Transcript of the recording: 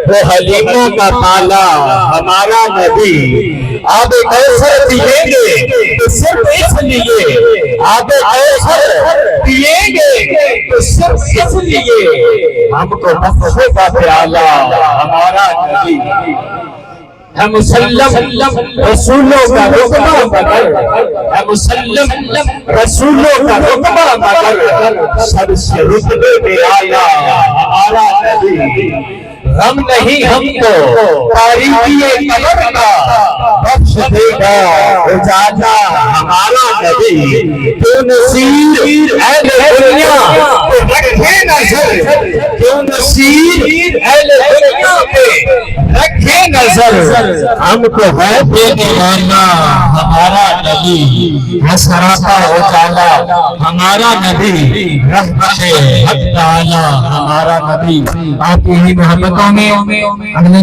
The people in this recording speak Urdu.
وہ حلیموں کا مالا ہمارا نبی، آب کوثر پیئیں گے تو صرف اس لیے، آب کوثر پیئیں گے تو صرف اس لیے ہم کو بخشے گا پیالہ ہمارا نبی۔ ہے مسلم رسولوں کا رقبہ مگر، ہے مسلم رسولوں کا رقبہ مگر، سب سے رتبے میں آیا ہمارا نبی۔ غم نہیں ہم کو تاریکی قبر کا، بخش دے گا اجالا ہمارا نبی۔ کیوں نصیر اہل دنیا پہ رکھے نظر، کیوں نصیر اہل دنیا پہ رکھے نظر، ہم کو ہے دینے والا ہمارا نبی، ہے سراپا اجالا ہمارا نبی، رحمت حق تعالی ہمارا نبی۔ آپ کی محبتوں میں اگلے